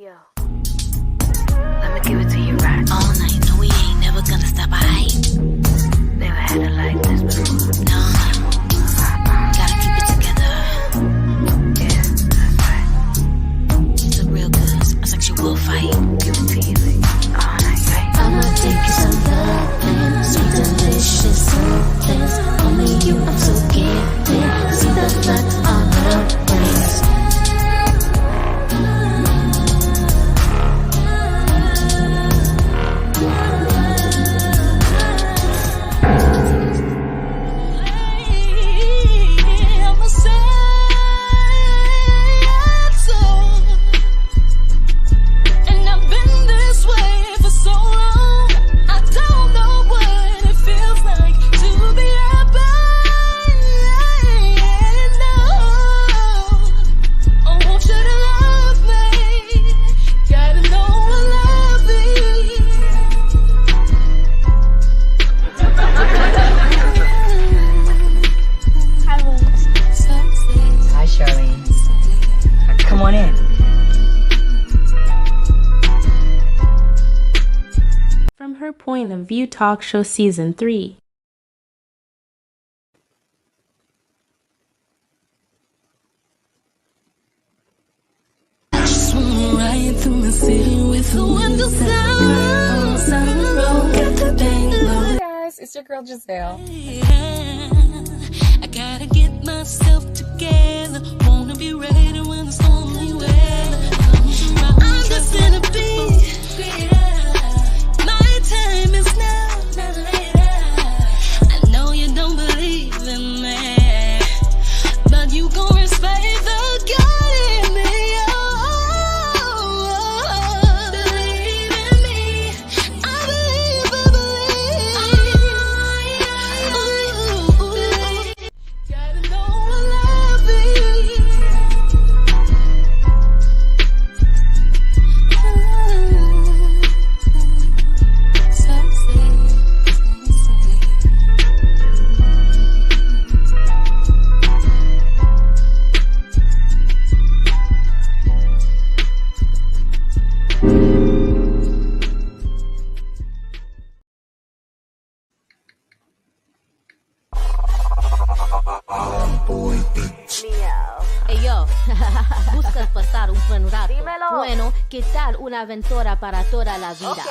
Yo, let me give it to you right. All night, no, we ain't never gonna stop. Never had it like this before. No, gotta keep it together. Yeah, that's right. It's a real good, a sexual fight. Give it to you like all night, right? I'ma take you some loving, sweet delicious somethings. Only you, I'm so gifted. See the blood on the brains. Point of View Talk Show Season 3. I just wanna ride through the city with the windows down. Hey guys, it's your girl Gizelle. I gotta get myself together. Wanna be ready when the stormy weather comes around. I'm just gonna be. Time is now, not later. I know you don't believe in me, but you gon' respect the God in me. Oh, believe in me. I believe. Gotta know I love you. Buscas pasar un buen rato. Dímelo. Bueno, ¿qué tal una aventura para toda la vida? Okay.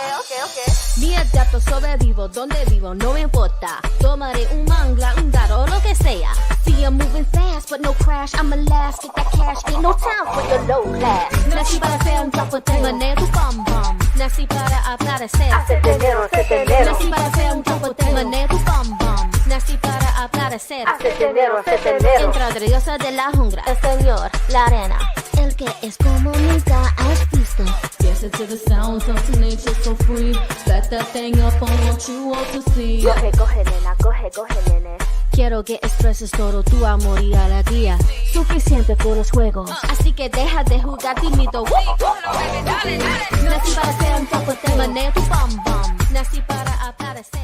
Mira, dato sobrevivo, donde vivo, no me importa. Tomaré un mangla, un dado, lo que sea. See, I'm moving fast, but no crash. I'm a last, get that cash, ain't no time for your low class. Nací para ser un chapoteo, mané tu bum bum. Nací para aparecer. Hace dinero, hace dinero. Nací para ser un chapoteo, mané tu bum bum. Nací para aparecer. Hace dinero, hace dinero. Entre la diosa de la jungla, el señor, la arena. El que es como nunca has visto. Listen to the sounds of nature so free. Set that thing up on what you want to see. Coge, nena, coge, nene. Quiero que expreses todo tu amor y alegría. Suficiente con los juegos. Así que deja de jugar tímido. Nací para ser un chapoteo. Mané tu bum bum. Nací para aparecer.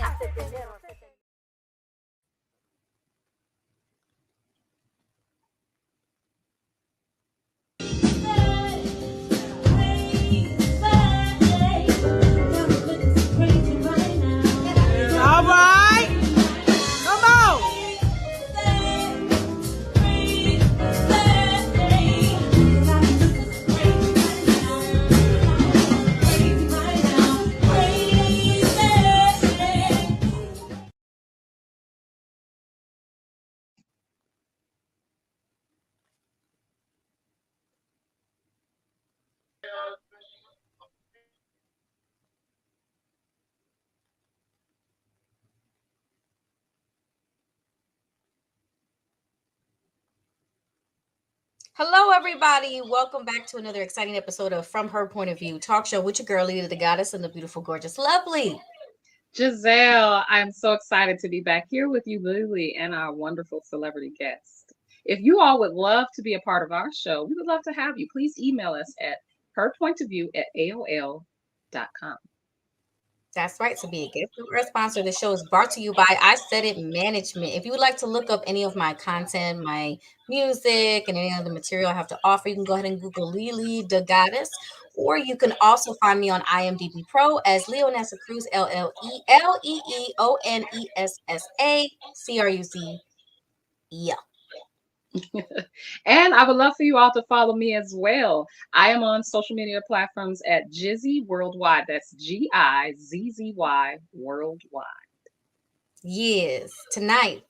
All right, come on. Hello, everybody. Welcome back to another exciting episode of From Her Point of View Talk Show with your girl, Lizzie, the goddess, and the beautiful, gorgeous, lovely Gizelle. I'm so excited to be back here with you, Lizzie, and our wonderful celebrity guest. If you all would love to be a part of our show, we would love to have you. Please email us at herpointofview@aol.com. That's right. To be a guest or a sponsor, the show is brought to you by I Said It Management. If you would like to look up any of my content, my music, and any other material I have to offer, you can go ahead and Google Lily the Goddess, or you can also find me on IMDb Pro as Leonessa Cruz, LLEONESSA CRUZ. And I would love for you all to follow me as well. I am on social media platforms at Gizzy Worldwide. That's GIZZY Worldwide. Yes. Tonight,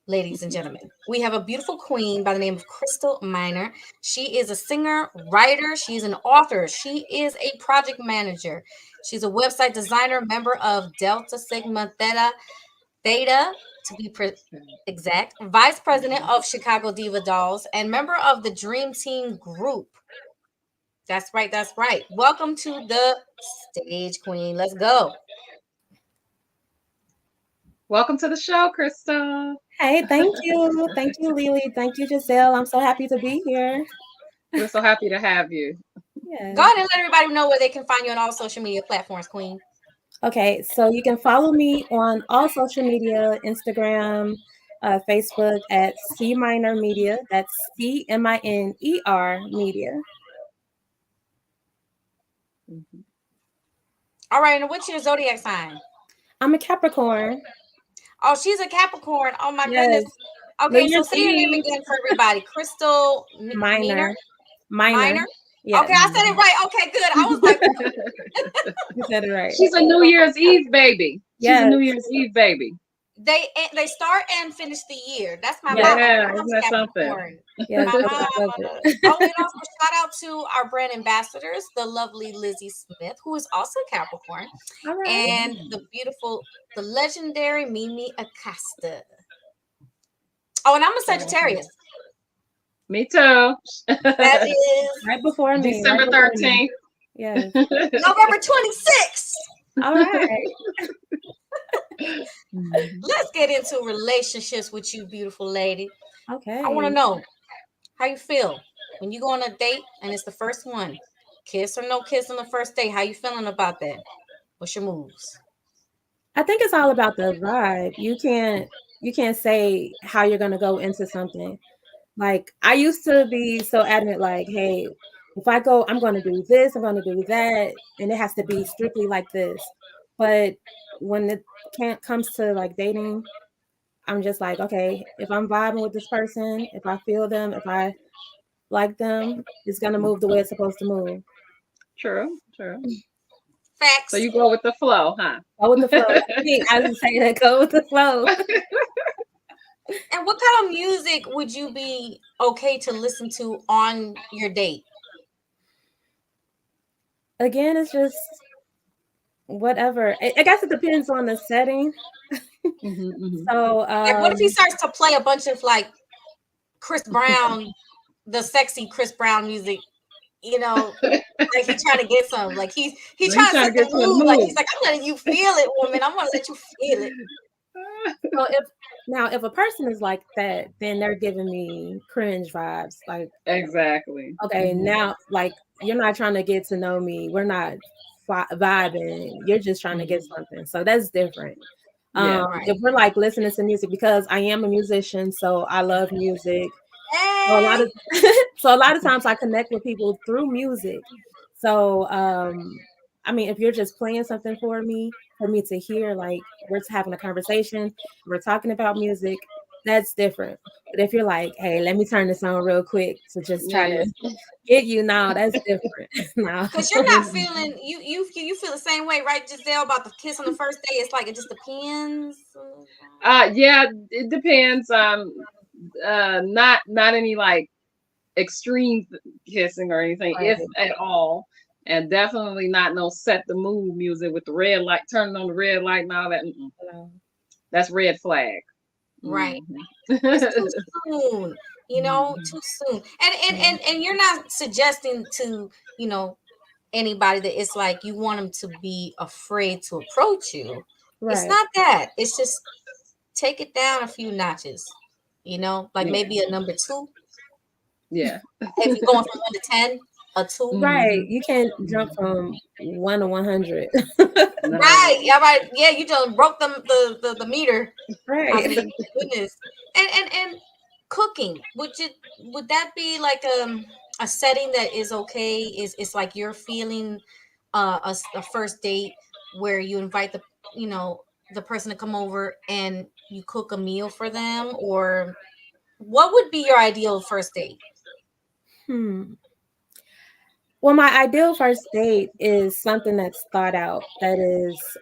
ladies and gentlemen, we have a beautiful queen by the name of Crystal Minor. She is a singer, writer, she's an author, she is a project manager, she's a website designer, member of Delta Sigma Theta to be exact, vice president of Chicago Diva Dolls, and member of the Dream Team group. That's right, that's right. Welcome to the stage, queen. Let's go. Welcome to the show, Crystal. Hey, thank you. Thank you, Lily. Thank you, Gizelle. I'm so happy to be here. We're so happy to have you. Yeah. Go ahead and let everybody know where they can find you on all social media platforms, queen. Okay, so you can follow me on all social media, Instagram, Facebook at C Minor Media. That's CMINER Media. All right, and what's your zodiac sign? I'm a Capricorn. Oh, she's a Capricorn. Oh my Yes. goodness. Okay, New so Year's say your name Eve. again for everybody. Crystal Minor. Minor? Yeah. Okay, I said it right. Okay, good. I was like, You said it right. She's a New Year's Eve baby. She's Yes. a New Year's Eve baby. they start and finish the year. That's my Yeah. mom. Yeah, My mom's isn't that something? Capricorn. Yes, My that's mom. what I love it. Oh, and also shout out to our brand ambassadors, the lovely Lizzie Smith, who is also Capricorn, All right. and the beautiful, the legendary Mimie Acosta. Oh, and I'm a Sagittarius. Me too. That is Right before me. December right before me. 13th. Yes. November 26th. All right. Let's get into relationships with you, beautiful lady. Okay. I want to know how you feel when you go on a date and it's the first one. Kiss or no kiss on the first date. How you feeling about that? What's your moves? I think it's all about the vibe. You can't say how you're gonna go into something. Like I used to be so adamant, like, hey, if I go, I'm gonna do this, I'm gonna do that, and it has to be strictly like this. But when it comes to like dating, I'm just like, okay, if I'm vibing with this person, if I feel them, if I like them, it's gonna move the way it's supposed to move. True. Facts. So you go with the flow, huh? Go with the flow. I just say that, go with the flow. And what kind of music would you be okay to listen to on your date? Again, it's just whatever. I guess it depends on the setting. So, Like, what if he starts to play a bunch of like Chris Brown, the sexy Chris Brown music? You know, like he's trying to get some. Like he's trying to set the mood. Like he's like, I'm letting you feel it, woman. I'm gonna let you feel it. so if a person is like that, then they're giving me cringe vibes. Like, Exactly. okay, now like you're not trying to get to know me. We're not vibing. You're just trying to get something. So that's different. Yeah, right. If we're like listening to music, because I am a musician, so I love music. So a lot of times I connect with people through music. So I mean, if you're just playing something for me to hear, like we're having a conversation, we're talking about music, that's different. But if you're like, hey, let me turn this on real quick to just try to get you, now that's different. No, because you're not feeling you feel the same way, right, Gizelle, about the kiss on the first day. It's like it just depends. Yeah, it depends. Not any like extreme kissing or anything, Right. if at all. And definitely not no set the mood music with the red light, turning on the red light and all that. That's red flag. Right. It's too soon, you know, too soon. And you're not suggesting to, you know, anybody that it's like you want them to be afraid to approach you. Right. It's not that. It's just take it down a few notches, you know, like maybe a number 2. Yeah. If you're going from 1 to 10, a 2. Right. You can't jump from 1 to 100. No. Right. Yeah, right. Yeah, you just broke the meter. I Right. mean, goodness. And cooking, would that be like a setting that is okay? Is like you're feeling a first date where you invite the person to come over and you cook a meal for them, or what would be your ideal first date? Hmm. Well, my ideal first date is something that's thought out, that is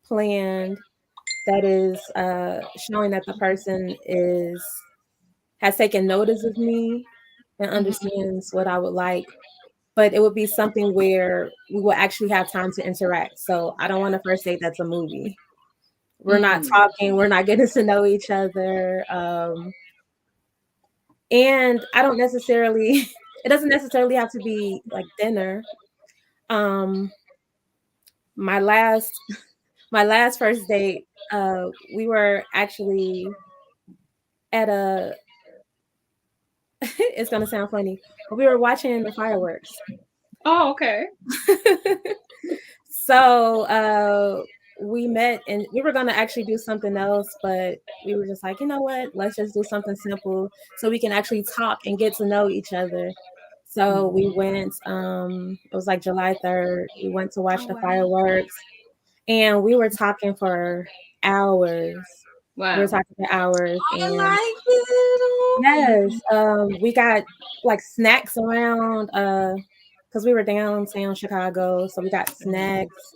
planned, that is showing that the person has taken notice of me and understands what I would like. But it would be something where we will actually have time to interact. So I don't want a first date that's a movie. We're not talking, we're not getting to know each other. And I don't necessarily, it doesn't necessarily have to be like dinner. Um, my last my last first date, we were actually at a it's gonna sound funny, but we were watching the fireworks. Oh, okay. So we met and we were gonna actually do something else, but we were just like, you know what, let's just do something simple so we can actually talk and get to know each other. So we went, it was like July 3rd. We went to watch Oh, the wow. fireworks and we were talking for hours. We Wow. were talking for hours I and like it. Oh, yes, we got like snacks around because we were downtown Chicago, so we got snacks.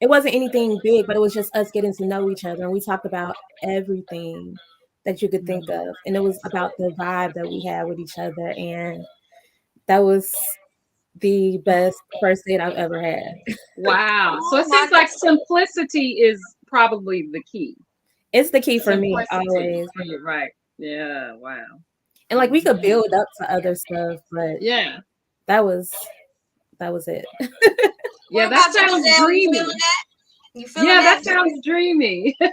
It wasn't anything big, but it was just us getting to know each other, and we talked about everything that you could think of, and it was about the vibe that we had with each other, and that was the best first date I've ever had. Wow. So oh it my seems like simplicity is probably the key. It's the key for me Simplicity. always, You're right. Yeah. Wow. and like we could build up to other stuff, but Yeah. that was it. Yeah, What that about you, sounds Gizelle? You dreamy. feeling that? You feeling Yeah, that? that sounds dreamy. I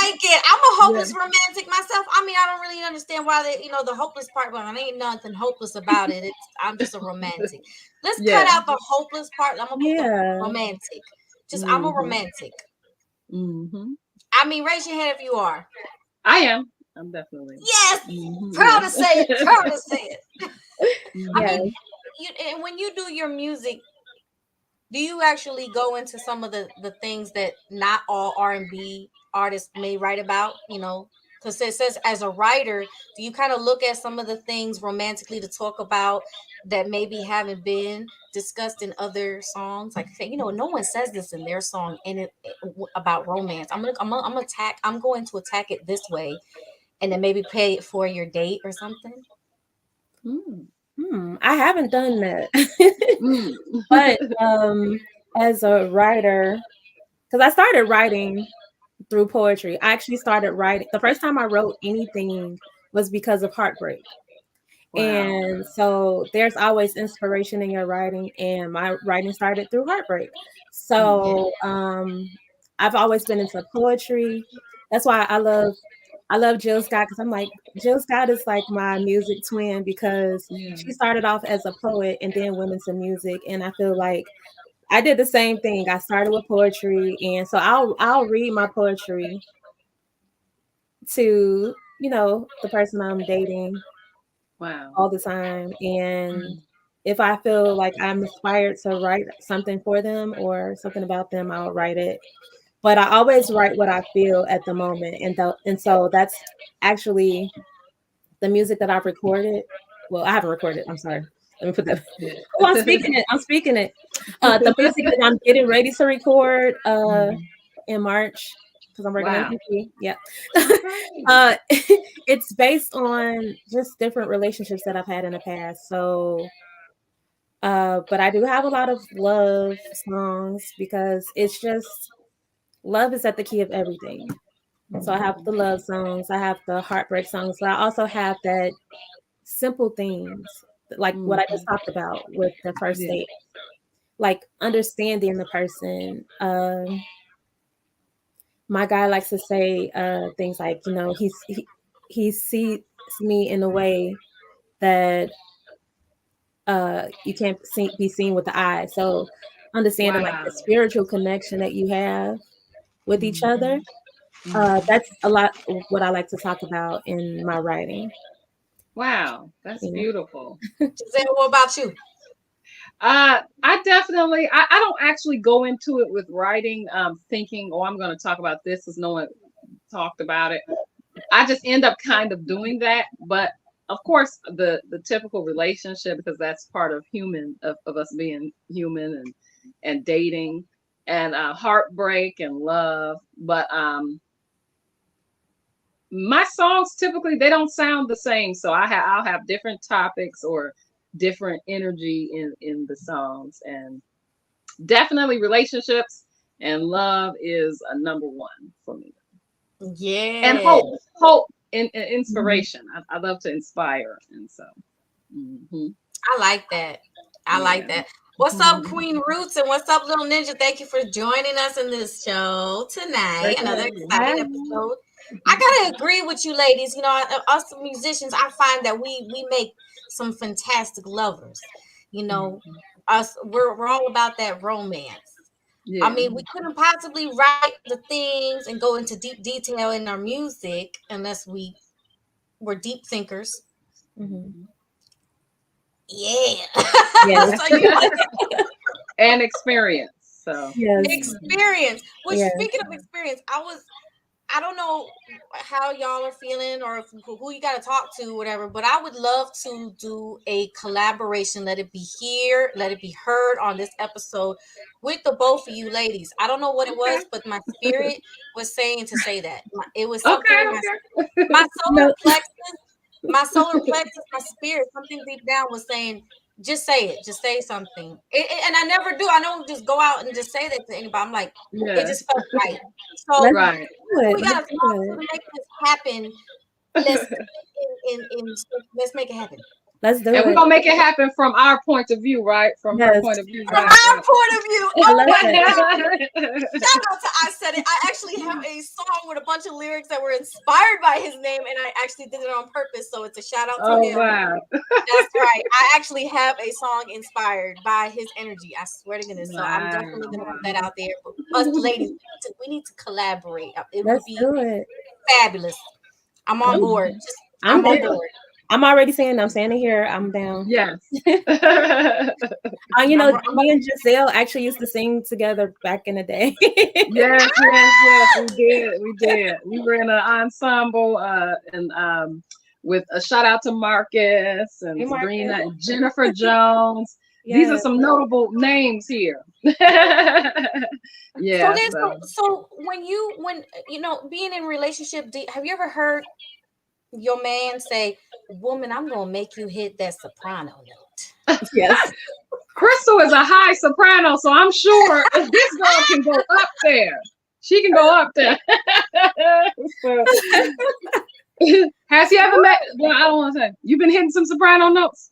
like it. I'm a hopeless Yeah. romantic myself. I mean, I don't really understand why the hopeless part, but there ain't nothing hopeless about it. I'm just a romantic. Let's cut Yeah. out the hopeless part. I'm gonna put the Yeah. romantic. I'm a romantic. Mm-hmm. I mean, raise your hand if you are. I am. I'm definitely. Yes, Mhm, proud yeah. to say it. Proud to say it. I Yes. mean, and when you do your music, do you actually go into some of the things that not all R&B artists may write about, because it says as a writer, do you kind of look at some of the things romantically to talk about that maybe haven't been discussed in other songs? Like, no one says this in their song about romance. I'm going to attack it this way, and then maybe pay it for your date or something. I haven't done that. Mm. But as a writer, because I started writing through poetry. I actually started writing. The first time I wrote anything was because of heartbreak. Wow. And so there's always inspiration in your writing, and my writing started through heartbreak. So I've always been into poetry. That's why I love Jill Scott, because I'm like, Jill Scott is like my music twin, because Yeah. she started off as a poet and then went into music. And I feel like I did the same thing. I started with poetry, and so I'll read my poetry to, the person I'm dating Wow. all the time. And if I feel like I'm inspired to write something for them or something about them, I'll write it. But I always write what I feel at the moment. And so that's actually the music that I've recorded. Well, I haven't recorded. I'm sorry. Let me put that. Oh, I'm speaking it. The music that I'm getting ready to record in March, because I'm working on Wow. EP. Yeah. Okay. It's based on just different relationships that I've had in the past. So but I do have a lot of love songs, because it's just love is at the key of everything. So I have the love songs, I have the heartbreak songs, but I also have that simple things, like what I just talked about with the first Yeah. date, like understanding the person. My guy likes to say things like, he sees me in a way that you can't be seen with the eye. So understanding like Wow. the spiritual connection that you have with each other. Mhm. That's a lot of what I like to talk about in my writing. Wow, that's You know? beautiful. Giselle, what about you? I definitely, I don't actually go into it with writing, thinking, oh, I'm going to talk about this because no one talked about it. I just end up kind of doing that. But of course, the typical relationship, because that's part of of us being human and dating and heartbreak and love. But my songs typically they don't sound the same, so I'll have different topics or different energy in the songs, and definitely relationships and love is a number one for me. And Yeah. hope and inspiration. I love to inspire, and so mhm. I like that. I like Yeah. that. What's up, Queen Roots? And what's up, Little Ninja? Thank you for joining us in this show tonight. Another exciting episode. I gotta agree with you, ladies. You know, us musicians, I find that we make some fantastic lovers. You know, we're all about that romance. I Yeah. mean, we couldn't possibly write the things and go into deep detail in our music unless were deep thinkers. Mhm. Yeah. Yes. So you And experience. So Yes. experience. Which Yes. speaking of experience, I don't know how y'all are feeling or who you got to talk to, whatever, but I would love to do a collaboration. Let it be here, let it be heard on this episode with the both of you ladies. I don't know what it was, but my spirit was saying to say that. It was something in my solar No. plexus, my spirit, something deep down was saying, just say it, just say something. And I never do. I don't just go out and just say that to anybody. I'm like, it yeah. just felt right. So Let's Right. do it. we Let's gotta talk do to it. make this happen. Let's let's make it happen. Let's do And we're it. gonna make it happen from our point of view, right? From her Yes. point of view, From right? our point of view, I oh love my it. God. Shout out to I Said It. I actually have a song with a bunch of lyrics that were inspired by his name, and I actually did it on purpose. So it's a shout out to Oh him. wow. That's right. I actually have a song inspired by his energy. I swear to goodness. So I'm Wow. definitely gonna Wow. put that out there. But us ladies, we need to collaborate. It would Let's be do it. fabulous. I'm on board. I'm I'm on down. board. I'm already saying I'm standing here. I'm down. Yes. You know, I'm me and Gizelle actually used to sing together back in the day. Yes, yes, we did. We did. We were in an ensemble and with a shout out to Marcus and Hey, Marcus. Sabrina and Jennifer Jones. These are Yeah. some notable names here. Yeah, so when you know being in a relationship, have you ever heard your man say, "Woman, I'm gonna make you hit that soprano note"? Yes. Crystal is a high soprano, so I'm sure if this girl can go up there, she can go up there. So, has he ever met? Well, I don't want to say. You've been hitting some soprano notes.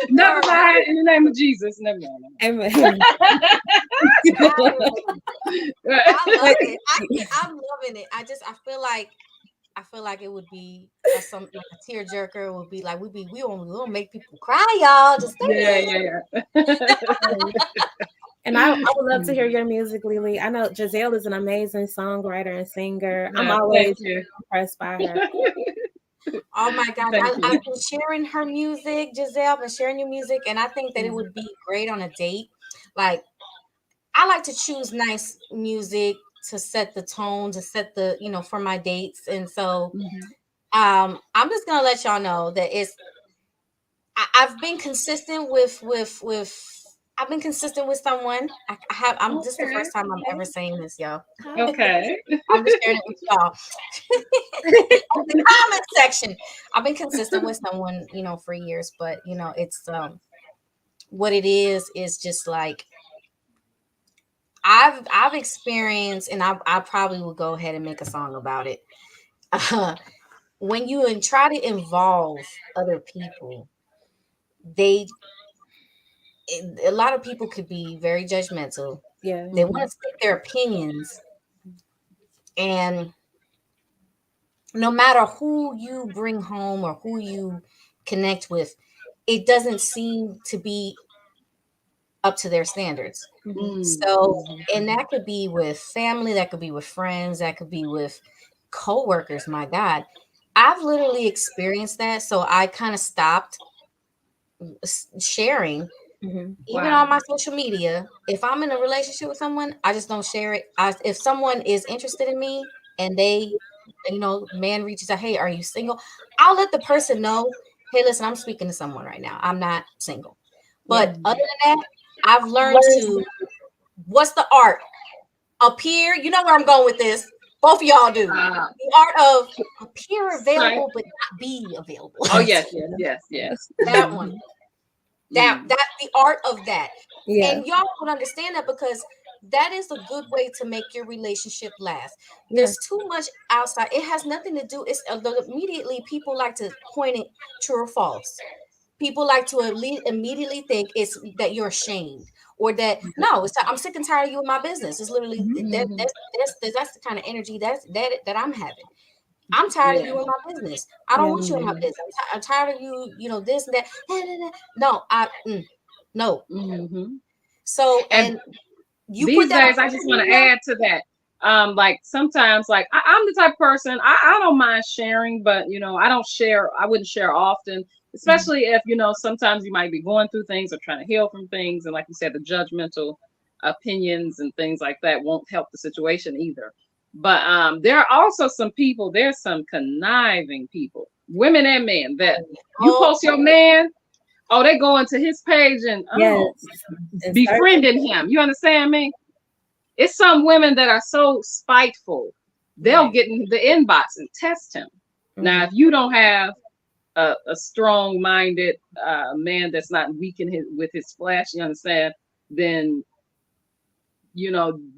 Never mind. In the name of Jesus, never mind. Amen. I love it. I'm loving it. I feel like it would be some like a tearjerker. It would be like we don't make people cry, y'all. Just Yeah. And I would love to hear your music, Lily. I know Gizelle is an amazing songwriter and singer. I'm Yeah, always thank you. impressed by her. oh my gosh, Thank you. I've been sharing her music, Giselle. I've been sharing your music, and I think that it would be great on a date. Like I like to choose nice music to set the tone, to set the for my dates, and so I'm just gonna let y'all know that I've been consistent with I've been consistent with someone. I'm This is the first time I'm ever saying this, y'all. Okay. I'm just sharing it with y'all. In the comment section. I've been consistent with someone, for years, but it's what it is just like I've experienced, and I probably will go ahead and make a song about it. When you try to involve other people, a lot of people could be very judgmental. Yeah. They want to stick their opinions, and no matter who you bring home or who you connect with, it doesn't seem to be up to their standards. So, and that could be with family, that could be with friends, that could be with coworkers. My God, I've literally experienced that. So I kind of stopped sharing, even on my social media. If I'm in a relationship with someone, I just don't share it. If someone is interested in me and they, man reaches out, hey, are you single? I'll let the person know, hey, listen, I'm speaking to someone right now. I'm not single. But other than that, I've learned to, what's the art? Appear, you know where I'm going with this. Both of y'all do. The art of appear available, but not be available. Oh, yes. That one. That's the art of that. Yeah. And y'all would understand that, because that is a good way to make your relationship last. There's too much outside. It has nothing to do. It's immediately people like to point it true or false. People like to immediately think it's that you're ashamed, or that no, it's I'm sick and tired of you in my business. It's literally that's the kind of energy that I'm having. I'm tired of you in my business. I don't want you in my business. I'm tired of you, this and that. No, no. So, and you these put that days, I just want to add to that. Like sometimes, like I'm the type of person, I don't mind sharing, but I wouldn't share often, especially if sometimes you might be going through things or trying to heal from things, and like you said, the judgmental opinions and things like that won't help the situation either. But there are also some people, there's some conniving people, women and men, that you post your man, they go into his page and befriending him. You understand me? It's some women that are so spiteful, they'll get in the inbox and test him. Now, if you don't have a strong-minded man that's not weak with his flesh, you understand, then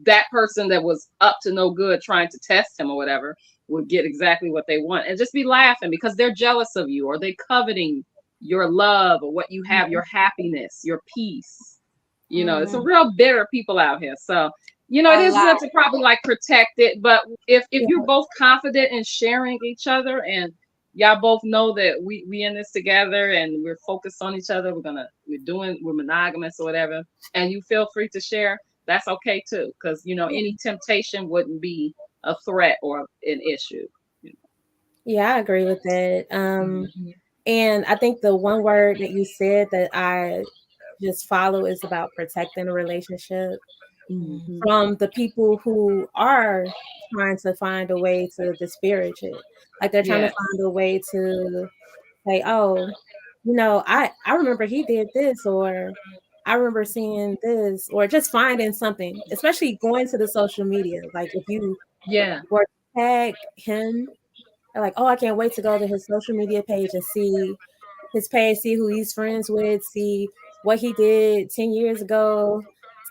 that person that was up to no good trying to test him or whatever would get exactly what they want and just be laughing because they're jealous of you, or they coveting your love or what you have, your happiness, your peace. It's a real bitter people out here. So, it is good to probably like protect it. But if you're both confident in sharing each other, and y'all both know that we in this together and we're focused on each other, we're monogamous or whatever, and you feel free to share, that's okay too. Because any temptation wouldn't be a threat or an issue. Yeah, I agree with that. And I think the one word that you said that I just follow is about protecting a relationship from the people who are trying to find a way to disparage it. Like they're trying to find a way to say, oh, I remember he did this, or I remember seeing this, or just finding something, especially going to the social media. Like if you were to tag him, they're like, oh, I can't wait to go to his social media page and see his page, see who he's friends with, see what he did 10 years ago,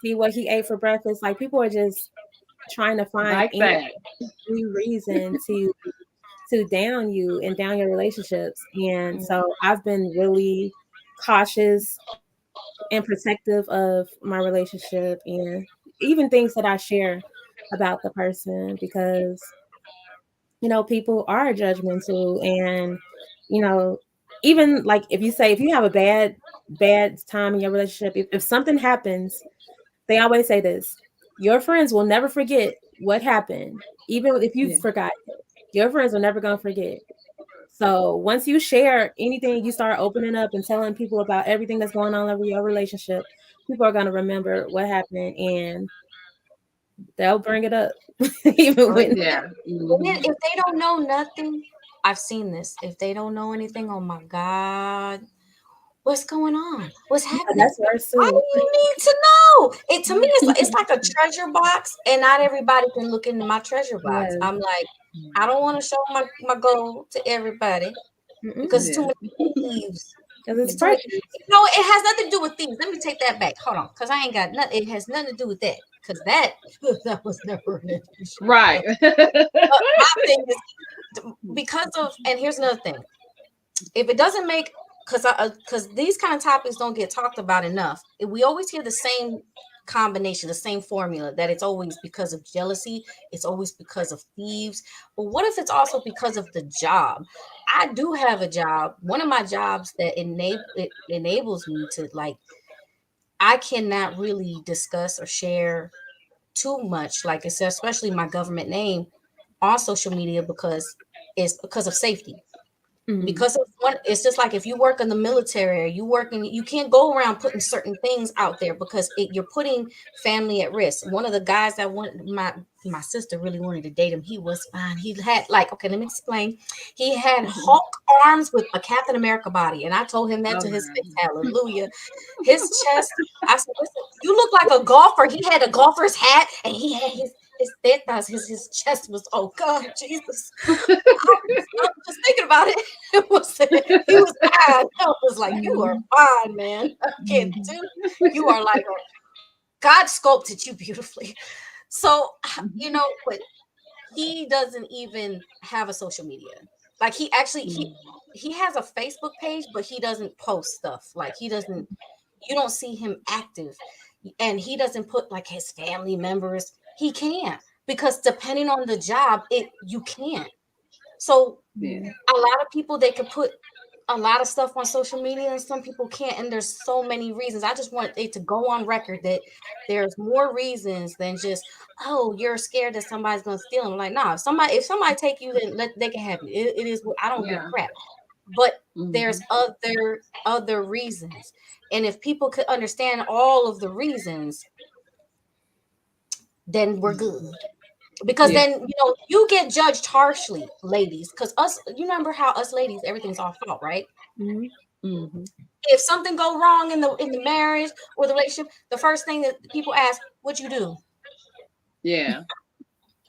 see what he ate for breakfast. Like people are just trying to find any reason to down you and down your relationships. And so I've been really cautious and protective of my relationship and even things that I share about the person, because people are judgmental. And even like if you have a bad time in your relationship, if something happens, they always say this: your friends will never forget what happened, even if you forgot it. Your friends are never gonna forget. So once you share anything, you start opening up and telling people about everything that's going on over your relationship, people are gonna remember what happened and they'll bring it up. Even when if they don't know nothing, I've seen this. If they don't know anything, oh my God, what's going on? What's happening? That's worse too. Why do you need to know? To me, it's like a treasure box, and not everybody can look into my treasure box. I'm like, I don't want to show my gold to everybody because it's too many thieves. Because it's precious. It has nothing to do with thieves. Let me take that back. Hold on, because I ain't got nothing. It has nothing to do with that. Because that was never an issue. Right. My thing is because of, and here's another thing. If it doesn't make, because these kind of topics don't get talked about enough. We always hear the same combination, the same formula, that it's always because of jealousy, it's always because of thieves. But what if it's also because of the job? I do have a job, one of my jobs that enables me to, like, I cannot really discuss or share too much, like it's especially my government name on social media, because it's because of safety. Because of one, it's just like if you work in the military or you work in, you can't go around putting certain things out there because you're putting family at risk. One of the guys that my sister really wanted to date him, he was fine. He had, like, okay, let me explain. He had Hulk arms with a Captain America body, and I told him that to his face. Hallelujah. His chest. I said, listen, you look like a golfer. He had a golfer's hat, and he had his tetas, his chest was, oh God, Jesus. I was just thinking about it. He was fine. I was like, you are fine, man. I can't do. You are like God sculpted you beautifully. So, you know, but he doesn't even have a social media. Like he actually he has a Facebook page, but he doesn't post stuff. Like he doesn't. You don't see him active, and he doesn't put like his family members. He can't, because depending on the job, you can't. So a lot of people, they could put a lot of stuff on social media, and some people can't. And there's so many reasons. I just want it to go on record that there's more reasons than just, oh, you're scared that somebody's gonna steal them. Like, nah, if somebody take you, then they can have you. It is. I don't give a crap. But there's other reasons, and if people could understand all of the reasons, then we're good. Because then, you know, you get judged harshly, ladies. Because you remember how us ladies, everything's our fault, right? If something go wrong in the marriage or the relationship, the first thing that people ask, what you do? Yeah.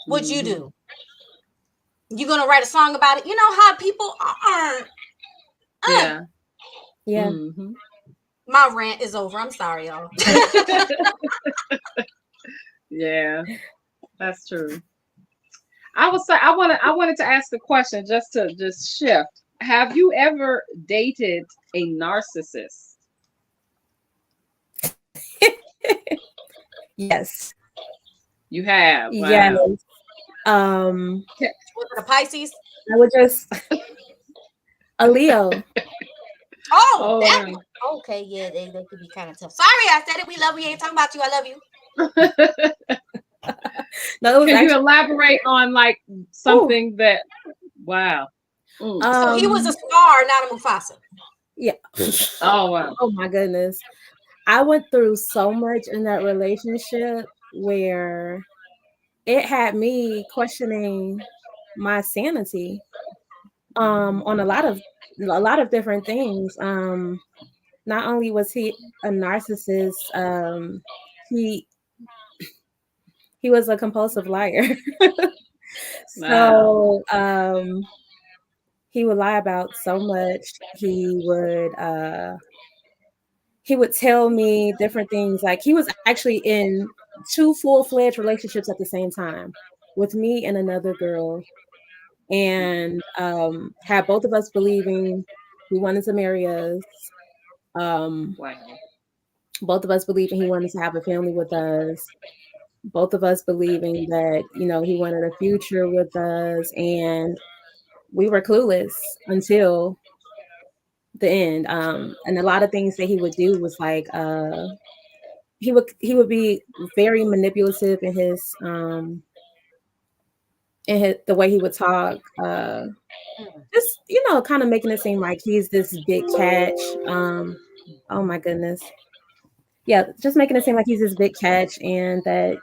What you do? You gonna write a song about it? You know how people are. Yeah. My rant is over. I'm sorry, y'all. Yeah, that's true. I wanted to ask a question just to shift. Have you ever dated a narcissist? Yes. You have? Wow. Yes. Was it a Pisces? I would just a Leo. Okay, yeah, they could be kind of tough. Sorry, I said it. We love you. Ain't talking about you. I love you. No, Can you elaborate on like something that? Wow. So he was a star, not a Mufasa. Yeah. Oh wow. Oh my goodness. I went through so much in that relationship where it had me questioning my sanity on a lot of different things. Not only was he a narcissist, he was a compulsive liar. So he would lie about so much. He would tell me different things. Like he was actually in 2 full-fledged relationships at the same time with me and another girl, and had both of us believing he wanted to marry us. Wow. Both of us believing he wanted to have a family with us. Both of us believing that, you know, he wanted a future with us, and we were clueless until the end. And a lot of things that he would do was like he would be very manipulative in his the way he would talk, just, you know, kind of making it seem like he's this big catch. Oh my goodness. Yeah, just making it seem like he's this big catch, and that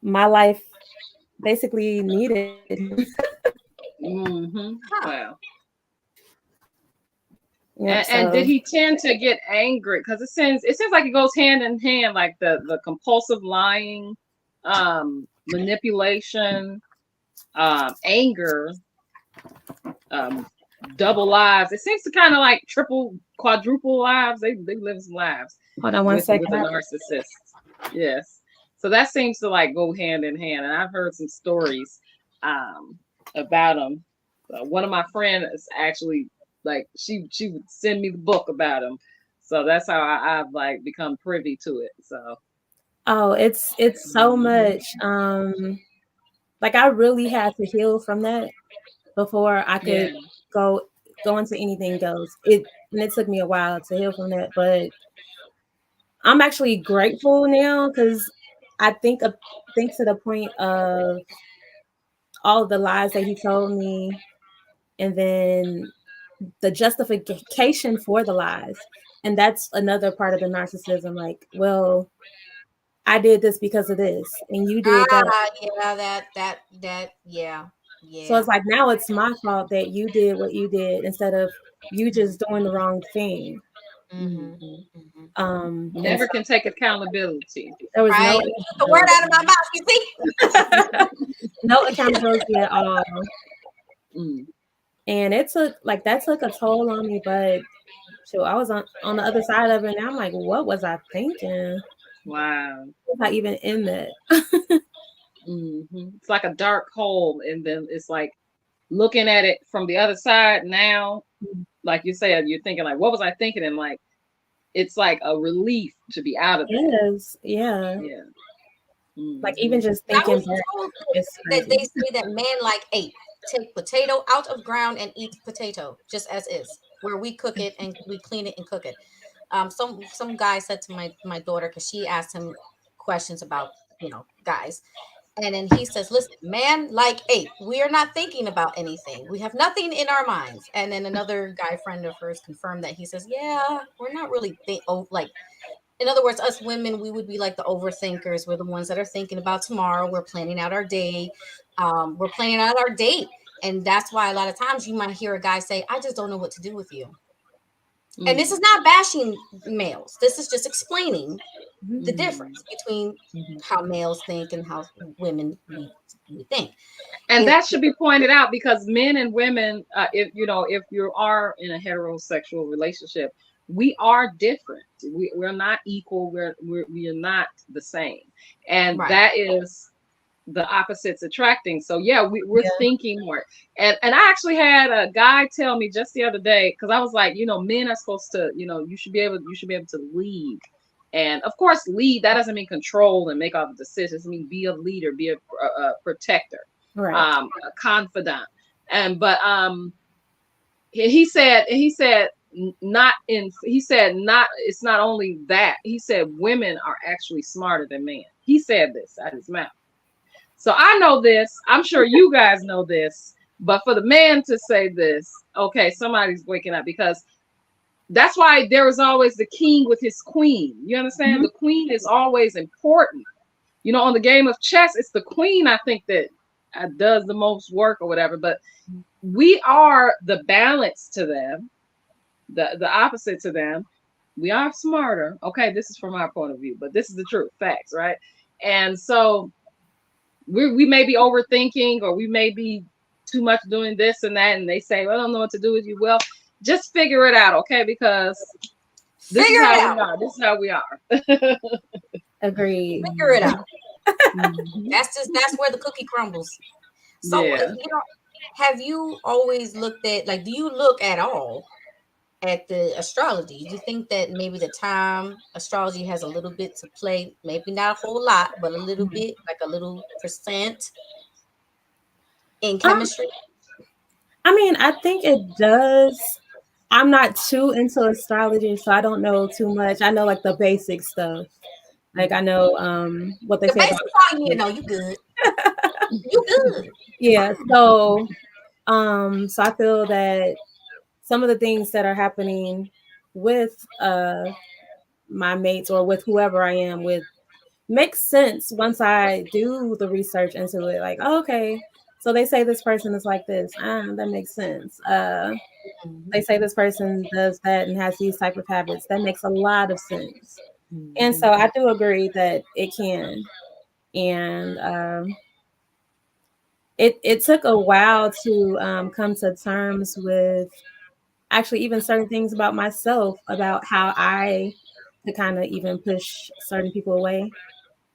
my life basically needed him. Wow. Yeah, and did he tend to get angry? Because it seems like it goes hand in hand, like the compulsive lying, manipulation, anger, double lives. It seems to kind of like triple, quadruple lives. They live some lives. Hold on one second. With a narcissist. Yes. So that seems to like go hand in hand. And I've heard some stories about him. One of my friends actually, like, she would send me the book about him. So that's how I've like become privy to it. So Oh, it's so much. Like I really had to heal from that before I could Yeah. go go into anything else. It took me a while to heal from that, but I'm actually grateful now because I think to the point of all of the lies that he told me, and then the justification for the lies. And that's another part of the narcissism. Like, well, I did this because of this, and you did that. Yeah, that, yeah, So yeah. it's like now it's my fault that you did what you did instead of you just doing the wrong thing. Mm-hmm. Mhm. Mm-hmm. And Never so can take accountability. there was Right? no You took the word out of my mouth. You accountability at all. Mm. And it took like that took a toll on me, but so I was on the other side of it, and I'm like, what was I thinking? Wow. Was I even in that? It's like a dark hole, and then it's like looking at it from the other side now. Like you said, you're thinking like, what was I thinking? And like, it's like a relief to be out of that. Yes, yeah. Yeah. Like even just I thinking was back, told it's that they crazy. say that man like ape take potato out of ground and eat potato just as is, where we cook it and we clean it and cook it. Some guy said to my daughter because she asked him questions about guys, and then he says, "Listen, man like ape, we are not thinking about anything. We have nothing in our minds." And then another guy friend of hers confirmed that. He says, "Yeah, we're not really like." In other words, us women, we would be like the overthinkers. We're the ones that are thinking about tomorrow. We're planning out our day. We're planning out our date. And that's why a lot of times you might hear a guy say, "I just don't know what to do with you." And this is not bashing males. This is just explaining the difference between how males think and how women we think. And You that should be pointed out because men and women, if you are in a heterosexual relationship, we are different. We're not equal. We are not the same, and right. that is the opposites attracting. So yeah, we're Yeah. thinking more. And I actually had a guy tell me just the other day, because I was like, men are supposed to, you should be able to lead. And of course, lead, that doesn't mean control and make all the decisions. I mean, be a leader, be a protector, Right. a confidant. But he said not in he said not it's not only that. He said women are actually smarter than men. He said this out of his mouth. So I know this. I'm sure you guys know this. But for the man to say this, okay, somebody's waking up, because that's why there is always the king with his queen. You understand? The queen is always important. On the game of chess, it's the queen, I think, that does the most work or whatever. But we are the balance to them, the opposite to them. We are smarter. Okay, this is from our point of view, but this is the truth, facts, right? And so we may be overthinking, or we may be too much doing this and that, and they say, well, I don't know what to do with you. Well, just figure it out, okay? Because this Figure is how it we out. are. This is how we are. Agreed. Figure it out. Mhm. That's where the cookie crumbles. So Yeah. have you always looked at, like, do you look at all at the astrology? Do you think that maybe the time astrology has a little bit to play, maybe not a whole lot, but a little bit, like a little percent in Um, chemistry? I mean, I think it does. I'm not too into astrology, so I don't know too much. I know like the basic stuff. Like I know what they The say about basic part, you good. You good. You yeah. fine. So I feel that some of the things that are happening with my mates or with whoever I am with makes sense once I do the research into it. Like, oh, okay, so they say this person is like this. That makes sense. They say this person does that and has these type of habits. That makes a lot of sense. And so I do agree that it can. And it took a while to come to terms with actually even certain things about myself, about how I could kind of even push certain people away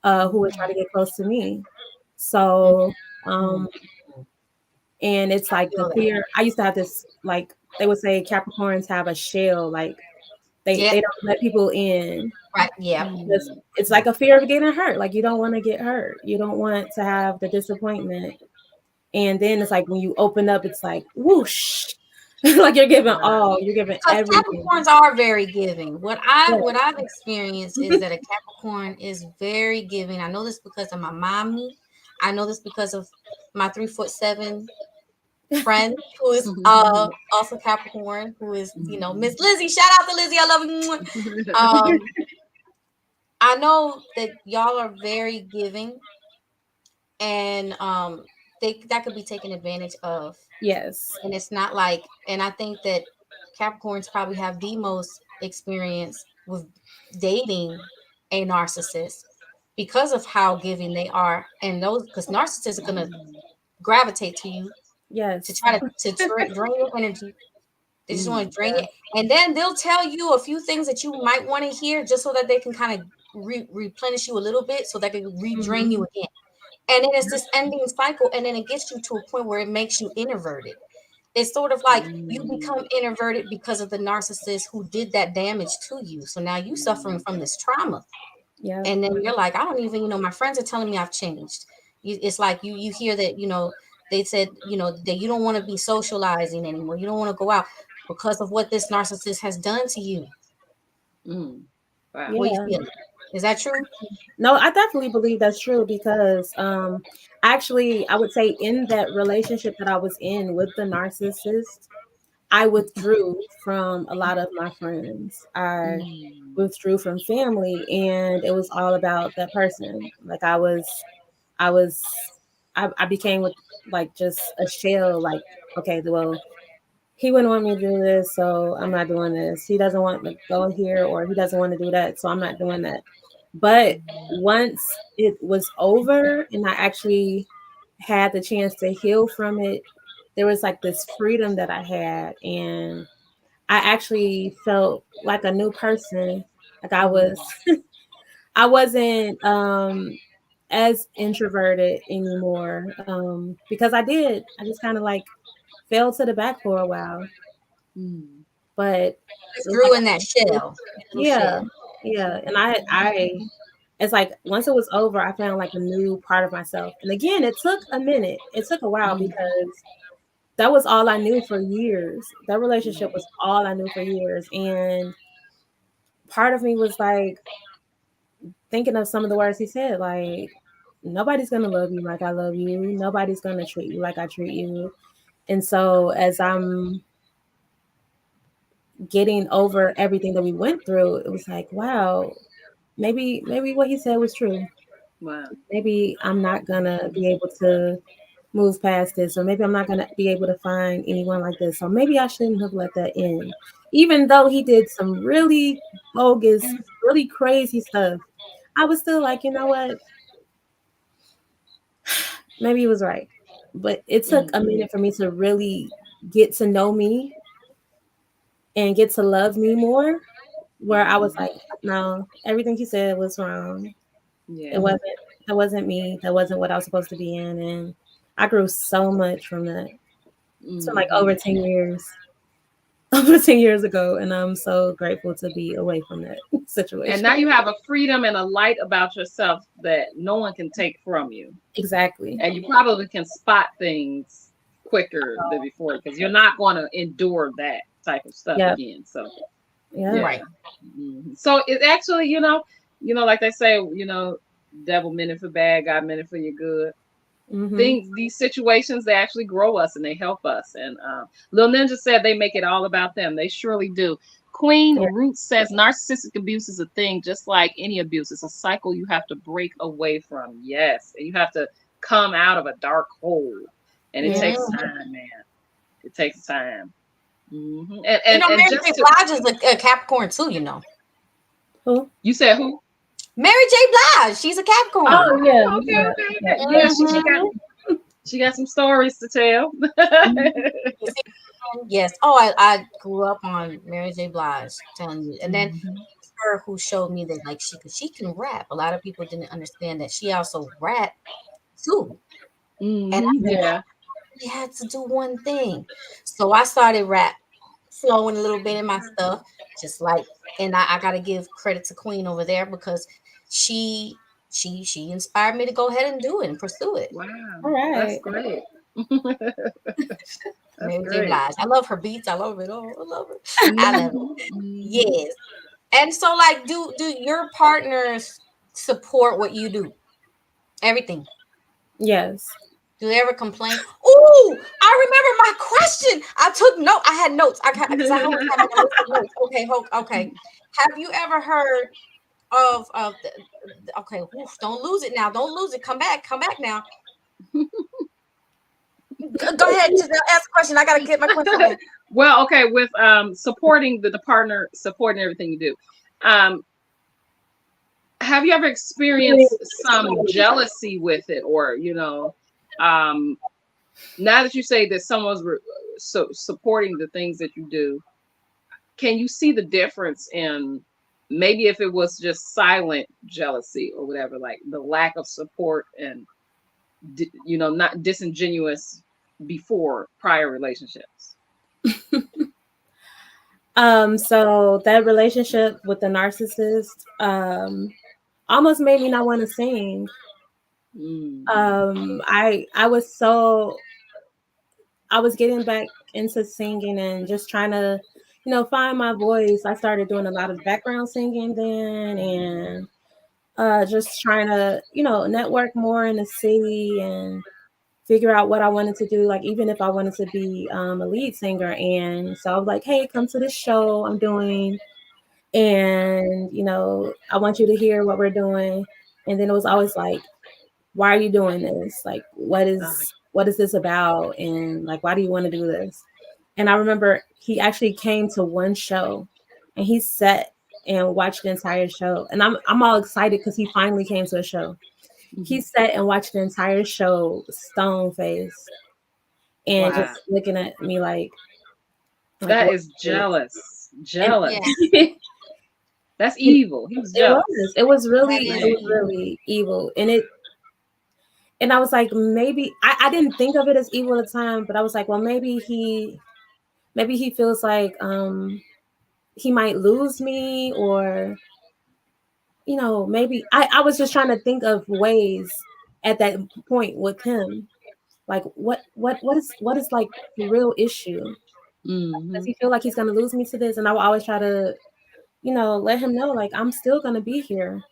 who would try to get close to me. So, and it's I like the feel that. fear. I used to have this, like, they would say Capricorns have a shell, like They don't let people in. Right. Yeah. It's like a fear of getting hurt. Like you don't want to get hurt. You don't want to have the disappointment. And then it's like when you open up, it's like whoosh. Like you're giving everything. Capricorns are very giving. What I've experienced is that a Capricorn is very giving. I know this because of my mommy. I know this because of my 3'7" friend who is also Capricorn, who is, you know, Miss Lizzie. Shout out to Lizzie. I love you. I know that y'all are very giving, and that could be taken advantage of. Yes. And it's not like, and I think that Capricorns probably have the most experience with dating a narcissist because of how giving they are. And those, because narcissists are going to gravitate to you. Yes. To try to drain your energy. They just want to drain it. And then they'll tell you a few things that you might want to hear just so that they can kind of replenish you a little bit so they can re-drain you again. And then it's this ending cycle, and then it gets you to a point where it makes you introverted. It's sort of like you become introverted because of the narcissist who did that damage to you. So now you suffering from this trauma. Yeah. And then you're like, I don't even, you know, my friends are telling me I've changed. It's like you hear that, you know, they said, you know, that you don't want to be socializing anymore. You don't want to go out because of what this narcissist has done to you. Wow. What you feel? Is that true? No, I definitely believe that's true because actually I would say in that relationship that I was in with the narcissist, I withdrew from a lot of my friends. I withdrew from family, and it was all about that person. Like I became like just a shell. Like, okay, well, he wouldn't want me to do this, so I'm not doing this. He doesn't want me to go here, or he doesn't want to do that, so I'm not doing that. But once it was over and I actually had the chance to heal from it, there was like this freedom that I had, and I actually felt like a new person. Like I wasn't as introverted anymore because I just kind of like fell to the back for a while. But just grew in that shell. Yeah. And I it's like once it was over, I found like a new part of myself. And again, it took a minute. It took a while because that was all I knew for years. That relationship was all I knew for years. And part of me was like thinking of some of the words he said, like, nobody's going to love you like I love you. Nobody's going to treat you like I treat you. And so as I'm getting over everything that we went through, it was like, wow, maybe what he said was true. Wow. Maybe I'm not going to be able to move past this, or maybe I'm not going to be able to find anyone like this. So maybe I shouldn't have let that in. Even though he did some really bogus, really crazy stuff, I was still like, you know what? Maybe he was right. But it took a minute for me to really get to know me and get to love me more, where I was like, no, everything he said was wrong. That wasn't me. That wasn't what I was supposed to be in. And I grew so much from that. So like over 10 years ago. And I'm so grateful to be away from that situation. And now you have a freedom and a light about yourself that no one can take from you. Exactly. And you probably can spot things quicker than before because you're not going to endure that type of stuff again. So right. So it actually, you know, like they say, you know, devil meant it for bad, God meant it for your good. These situations, they actually grow us and they help us. And Lil Ninja said they make it all about them. They surely do. Queen Roots says narcissistic abuse is a thing, just like any abuse. It's a cycle you have to break away from. Yes. And you have to come out of a dark hole. And it takes time, man. It takes time. And Mary J. Blige is a Capricorn too, you know. Who? You said who? Mary J. Blige. She's a Capricorn. Oh yeah. Okay. Yeah, she got some stories to tell. Yes. Oh, I grew up on Mary J. Blige, telling you, and then her who showed me that like she can rap. A lot of people didn't understand that she also rap too. And I had to do one thing, so I started rap, flowing a little bit in my stuff, just like And I got to give credit to Queen over there because she inspired me to go ahead and do it and pursue it. Wow. All right. That's great. That's Mary J. great. Blige. I love her beats. I love it. Oh, I love it. I love it. Yes. And so, like, do your partners support what you do? Everything. Yes. Do they ever complain? Oh, I remember my question. I took note. I had notes. Because I always have my notes. Okay. Have you ever heard of okay? Oof, don't lose it now. Don't lose it. Come back now. Go ahead. Just ask a question. I gotta get my question in. Well, okay, with supporting the partner, supporting everything you do. Have you ever experienced some jealousy with it, or now that you say that someone's supporting the things that you do, can you see the difference in maybe if it was just silent jealousy or whatever, like the lack of support and not disingenuous before prior relationships? So that relationship with the narcissist almost made me not want to sing. I was getting back into singing and just trying to find my voice. I started doing a lot of background singing then, and just trying to network more in the city and figure out what I wanted to do, like even if I wanted to be a lead singer. And so I was like, hey, come to this show I'm doing, and I want you to hear what we're doing. And then it was always like, why are you doing this? Like, what is this about? And like, why do you want to do this? And I remember he actually came to one show and he sat and watched the entire show. And I'm all excited because he finally came to a show. He sat and watched the entire show stone face and just looking at me like that is jealous. That's evil. He was jealous. It was really evil. And I was like, maybe I didn't think of it as evil at the time, but I was like, well, maybe he feels like he might lose me, or maybe I was just trying to think of ways at that point with him, like what is like the real issue. Does he feel like he's gonna lose me to this? And I will always try to let him know, like, I'm still gonna be here.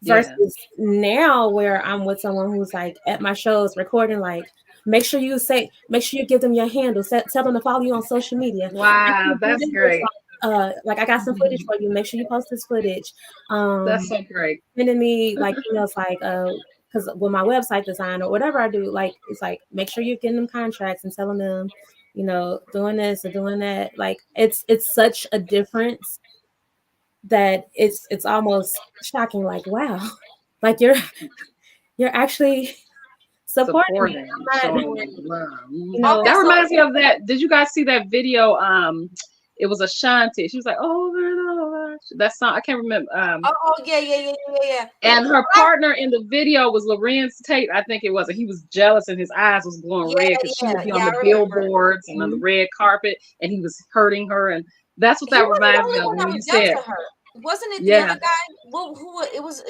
Versus now where I'm with someone who's like at my shows recording, like, make sure you give them your handle, tell them to follow you on social media. Wow, that's great. Like, I got some footage for you. Make sure you post this footage. That's so great. Sending me like emails, like because with my website design or whatever I do, like, it's like, make sure you're getting them contracts and telling them, doing this or doing that. Like, it's such a difference that it's almost shocking. Like, wow, like you're actually supporting me. That reminds me of that. Did you guys see that video? It was Ashanti. She was like, oh, that song. I can't remember. Yeah. And her partner in the video was Lorenz Tate, I think it was. And he was jealous and his eyes was glowing red because she would be on the billboards and on the red carpet, and he was hurting her. And that's what that reminds me of when you said. Wasn't it the other guy? Well, who it was?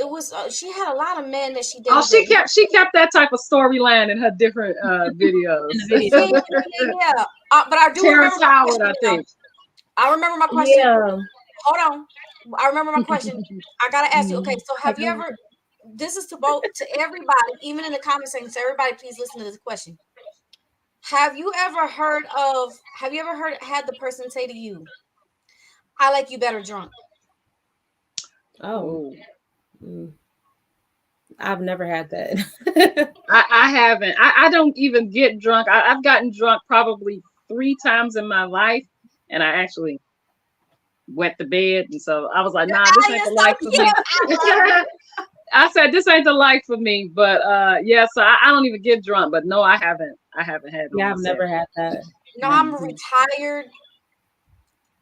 She had a lot of men that she did. Oh, she kept that type of storyline in her different videos. Yeah. But I do Terrence remember Howard, I think. I remember my question. Yeah. Hold on. I remember my question. I gotta ask you. Okay, so have you ever? This is to everybody, even in the comment section. So everybody, please listen to this question. Have you ever had the person say to you, "I like you better drunk"? Oh. I've never had that. I haven't. I don't even get drunk. I've gotten drunk probably 3 times in my life, and I actually wet the bed. And so I was like, nah, this ain't the life for me. I said, this ain't the life for me. But so I don't even get drunk. But no, I haven't had that. Yeah, I've never had that. No, I'm a retired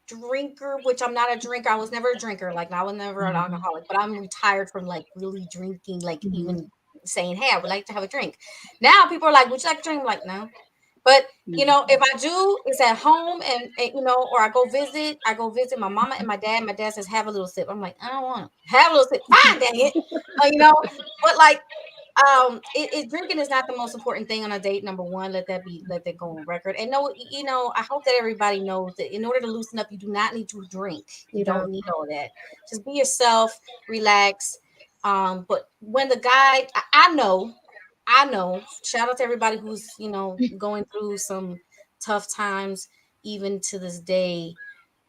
drinker, which I'm not a drinker. I was never a drinker. Like, I was never an alcoholic, but I'm retired from like really drinking, like even saying, hey, I would like to have a drink. Now people are like, would you like to drink? I'm like, no. But you know, if I do, it's at home, and you know, or I go visit my mama and my dad. My dad says, "Have a little sip." I'm like, I don't want to have a little sip. Fine, dang it, you know. But like, drinking is not the most important thing on a date. Number one, let that go on record. And no, you know, I hope that everybody knows that in order to loosen up, you do not need to drink. You don't need all that. Just be yourself, relax. But when the guy, I know. Shout out to everybody who's, you know, going through some tough times, even to this day.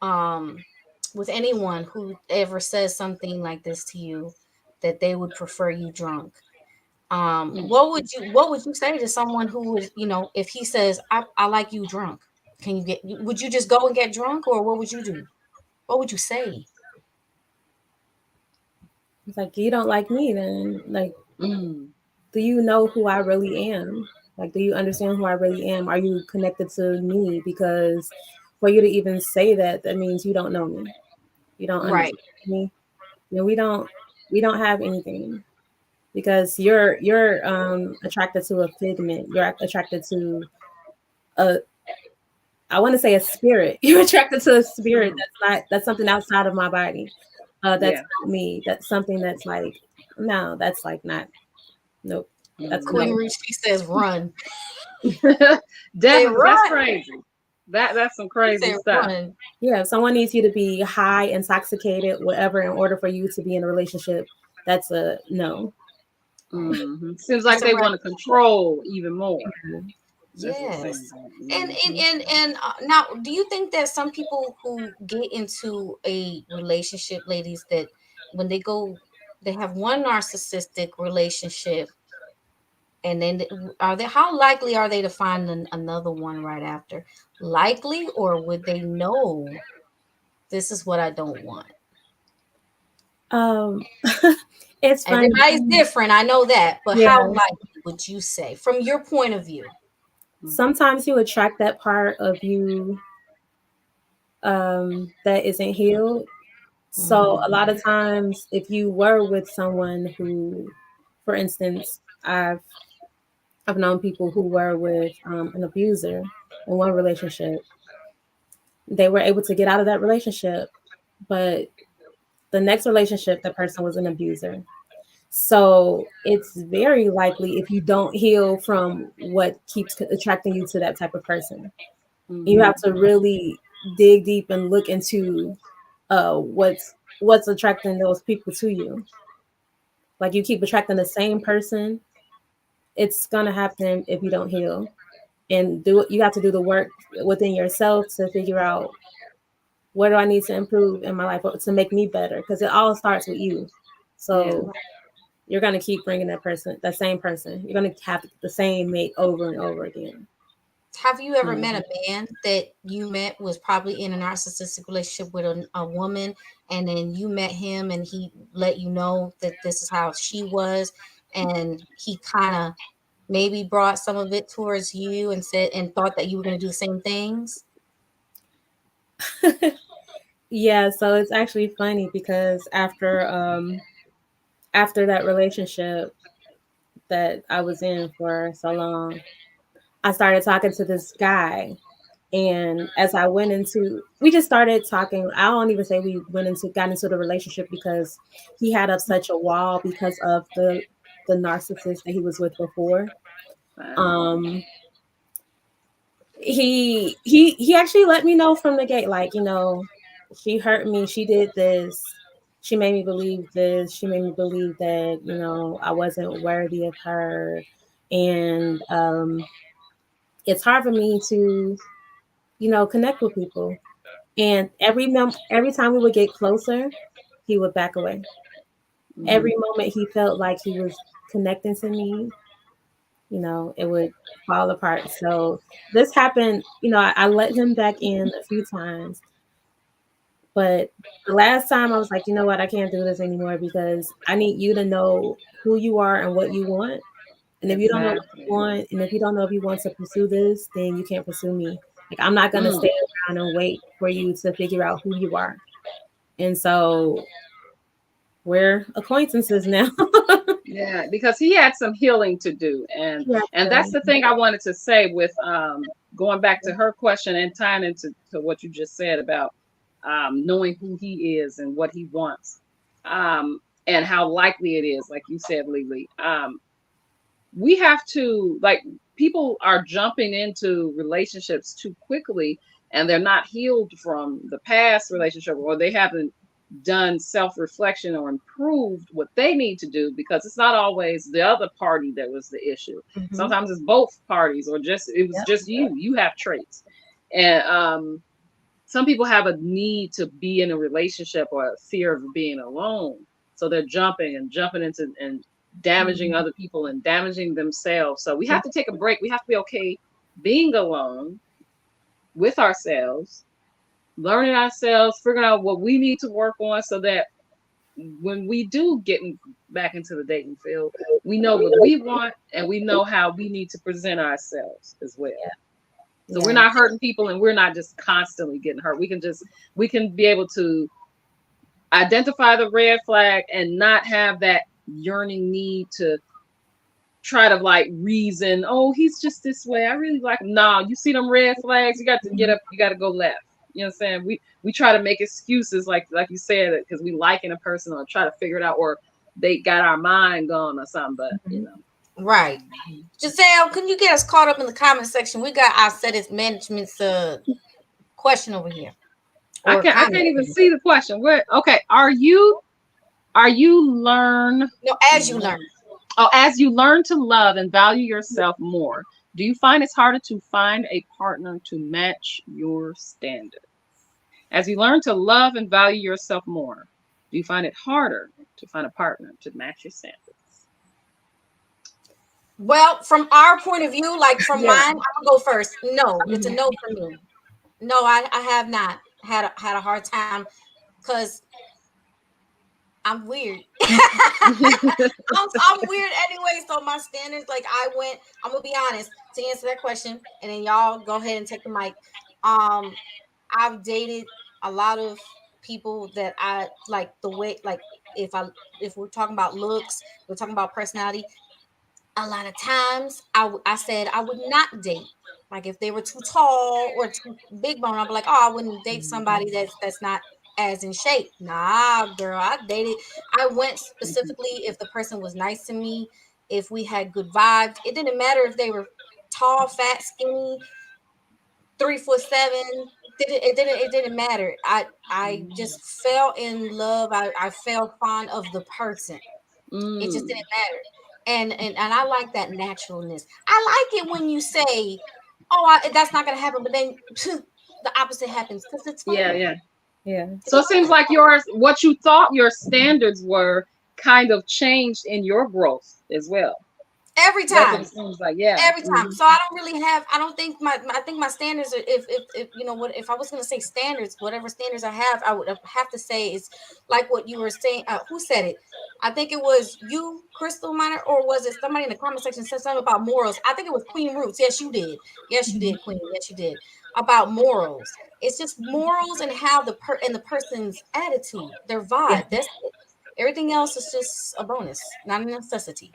With anyone who ever says something like this to you, that they would prefer you drunk. What would you say to someone who would, you know, if he says, I like you drunk, would you just go and get drunk, or what would you do? What would you say? It's like, you don't like me, then like, do you know who I really am? Like, do you understand who I really am? Are you connected to me? Because for you to even say that, that means you don't know me. You don't understand me. You know, we don't have anything, because you're attracted to a figment. You're attracted to I want to say a spirit. You're attracted to a spirit that's something outside of my body. That's not me. That's something that's like, no, that's like not. Nope. That's Queen Reach, she says run. Definitely, that's crazy. That's some crazy stuff. Run. Yeah, if someone needs you to be high, intoxicated, whatever, in order for you to be in a relationship, that's a no. Seems like they want to control even more. Yes. And now, do you think that some people who get into a relationship, ladies, that when they have one narcissistic relationship, and then how likely are they to find another one right after? Likely, or would they know this is what I don't want? It's funny. Everybody's different, I know that, but how likely would you say, from your point of view? Sometimes you attract that part of you that isn't healed. So a lot of times, if you were with someone who, for instance, I've known people who were with an abuser in one relationship. They were able to get out of that relationship, but the next relationship, the person was an abuser. So it's very likely, if you don't heal from what keeps attracting you to that type of person, you have to really dig deep and look into what's attracting those people to you. Like, you keep attracting the same person, it's gonna happen if you don't heal. And you have to do the work within yourself to figure out, what do I need to improve in my life to make me better? Because it all starts with you. So you're going to keep bringing that same person. You're going to have the same mate over and over again. Have you ever met a man that you met was probably in a narcissistic relationship with a woman, and then you met him and he let you know that this is how she was, and he kind of maybe brought some of it towards you and thought that you were going to do the same things? Yeah, so it's actually funny, because after that relationship that I was in for so long, I started talking to this guy. And as I we just started talking. I don't even say we got into the relationship, because he had up such a wall because of the narcissist that he was with before. He actually let me know from the gate, like, you know, she hurt me, she did this, she made me believe this, she made me believe that, you know, I wasn't worthy of her. And it's hard for me to, you know, connect with people. And every time we would get closer, he would back away. Every moment he felt like he was connecting to me, you know, it would fall apart. So this happened, you know, I let him back in a few times. But the last time I was like, you know what, I can't do this anymore, because I need you to know who you are and what you want. And if you don't know what you want, and if you don't know if you want to pursue this, then you can't pursue me. Like, I'm not going to stay around and wait for you to figure out who you are. And so we're acquaintances now. Yeah, because he had some healing to do, and Yeah. that's the thing I wanted to say with going back to her question and tying into what you just said about knowing who he is and what he wants, and how likely it is, like you said, Lily. We have to, like, people are jumping into relationships too quickly, and they're not healed from the past relationship, or they haven't done self-reflection or improved what they need to do, because it's not always the other party that was the issue. Sometimes it's both parties, or just it was just you have traits. And some people have a need to be in a relationship or a fear of being alone, so they're jumping into and damaging other people and damaging themselves. So we have to take a break. We have to be okay being alone with ourselves, learning ourselves, figuring out what we need to work on, so that when we do get back into the dating field, we know what we want and we know how we need to present ourselves as well. So we're not hurting people, and we're not just constantly getting hurt. We can be able to identify the red flag and not have that yearning need to try to like reason, oh, he's just this way, I really like him. No, you see them red flags, you got to get up, you got to go left. You know what I'm saying? We try to make excuses, like you said, because we liking a person, or try to figure it out, or they got our mind gone or something. But you know, right. Gizelle, can you get us caught up in the comment section? We got our Settings Management's question over here. I can't even see the question. Where? Okay, are you learn? No, as you learn. Oh, as you learn to love and value yourself more, do you find it's harder to find a partner to match your standards? As you learn to love and value yourself more, do you find it harder to find a partner to match your standards? Well, from our point of view, like from mine, I'm gonna go first. No, it's a no for me. No, I have not had a hard time, because I'm weird. I'm weird anyway. So my standards, like I'm gonna be honest to answer that question, and then y'all go ahead and take the mic. I've dated a lot of people that I like the way, like if we're talking about looks, we're talking about personality. A lot of times I said I would not date. Like if they were too tall or too big bone, I'd be like, oh, I wouldn't date somebody that's not as in shape. Nah, girl, I dated. I went specifically if the person was nice to me, if we had good vibes. It didn't matter if they were tall, fat, skinny, 3'7". It didn't matter. I just fell in love. I fell fond of the person. It just didn't matter. And I like that naturalness. I like it when you say, "Oh, that's not gonna happen," but then the opposite happens, because it's fun. Yeah. So it seems like what you thought your standards were kind of changed in your growth as well. Every time. It seems like, every time. So I don't think I think my standards are, if you know what, if I was gonna say standards, whatever standards I have, I would have to say is like what you were saying. Who said it? I think it was you, Crystal Minor, or was it somebody in the comment section said something about morals? I think it was Queen Roots. Yes, you did. Yes, you did, Queen. Yes, you did. About morals. It's just morals and how the person's attitude, their vibe. That's it. Everything else is just a bonus, not a necessity.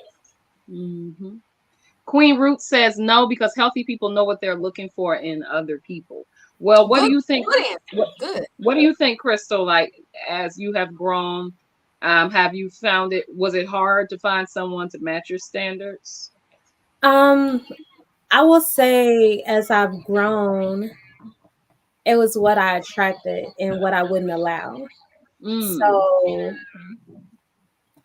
Queen Root says no, because healthy people know what they're looking for in other people. Well, what do you think? Good. What do you think, Crystal? Like, as you have grown, have you found was it hard to find someone to match your standards? I will say, as I've grown, it was what I attracted and what I wouldn't allow. So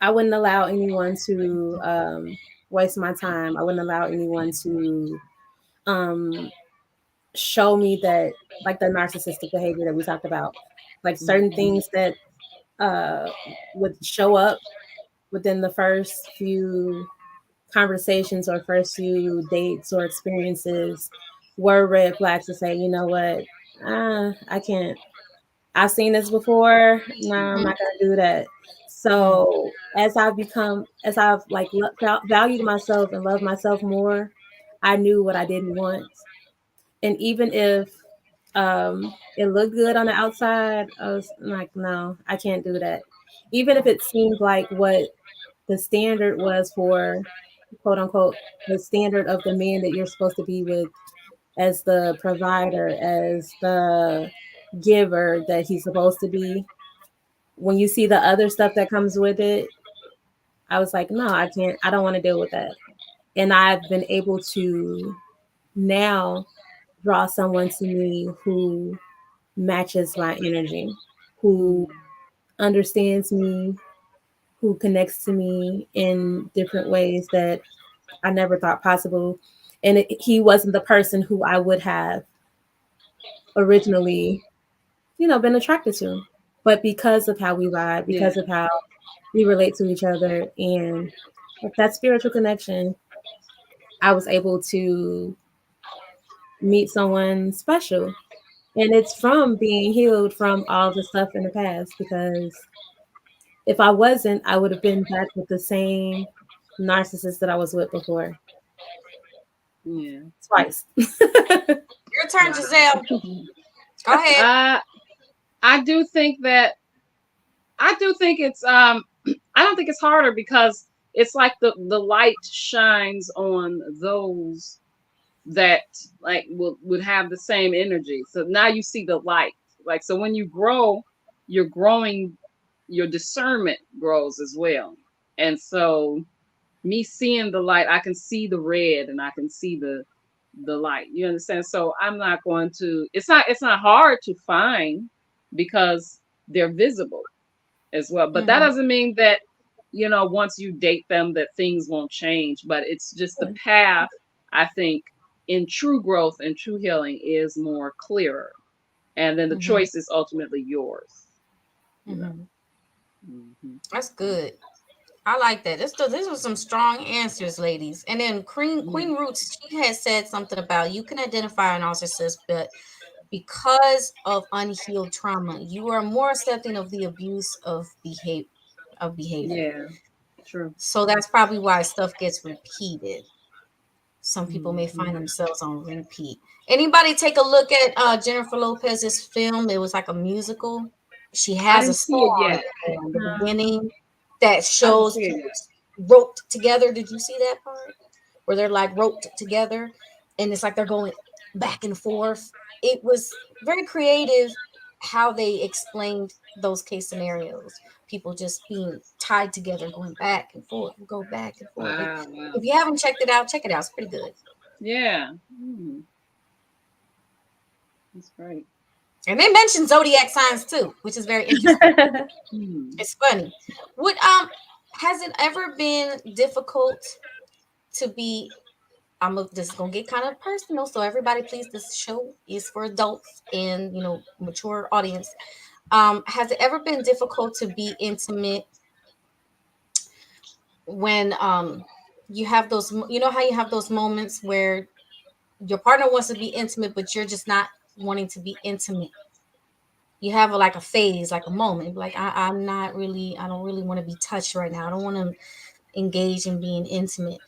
I wouldn't allow anyone to waste my time. I wouldn't allow anyone to show me that, like the narcissistic behavior that we talked about, like certain things that would show up within the first few conversations or first few dates or experiences were red flags to say, you know what, I can't. I've seen this before. No, I'm not gonna do that. So as I've like valued myself and loved myself more, I knew what I didn't want. And even if it looked good on the outside, I was like, no, I can't do that. Even if it seemed like what the standard was for, quote unquote, the standard of the man that you're supposed to be with, as the provider, as the giver that he's supposed to be. When you see the other stuff that comes with it, I was like, no, I can't, I don't want to deal with that. And I've been able to now draw someone to me who matches my energy, who understands me, who connects to me in different ways that I never thought possible. And he wasn't the person who I would have originally, been attracted to. But because of how we vibe, because of how we relate to each other, and that spiritual connection, I was able to meet someone special. And it's from being healed from all the stuff in the past, because if I wasn't, I would have been back with the same narcissist that I was with before. Yeah. Twice. Your turn, Gizelle. Go ahead. I do think it's I don't think it's harder, because it's like the light shines on those that like would have the same energy. So now you see the light. Like, so when you grow, you're growing, your discernment grows as well. And so me seeing the light, I can see the red and I can see the light. You understand? So I'm not going to, it's not hard to find, because they're visible as well. But that doesn't mean that, once you date them, that things won't change. But it's just the path, I think, in true growth and true healing is more clearer. And then the choice is ultimately yours. That's good. I like that. This was some strong answers, ladies. And then Queen Roots, she had said something about you can identify a narcissist, but because of unhealed trauma, you are more accepting of the abuse of behavior. Yeah, true. So that's probably why stuff gets repeated. Some people may find themselves on repeat. Anybody take a look at Jennifer Lopez's film? It was like a musical. She has a song in the beginning that shows roped together. Did you see that part? Where they're like roped together and it's like they're going back and forth. It was very creative how they explained those case scenarios. People just being tied together, going back and forth, go back and forth. Wow. If you haven't checked it out, check it out. It's pretty good. Yeah. That's great. And they mentioned zodiac signs too, which is very interesting. It's funny. Has it ever been difficult to be? This is gonna get kind of personal, so everybody, please, this show is for adults and mature audience. Has it ever been difficult to be intimate when you have those? You know how you have those moments where your partner wants to be intimate, but you're just not wanting to be intimate. You have like a phase, like a moment, like I don't really want to be touched right now. I don't want to engage in being intimate.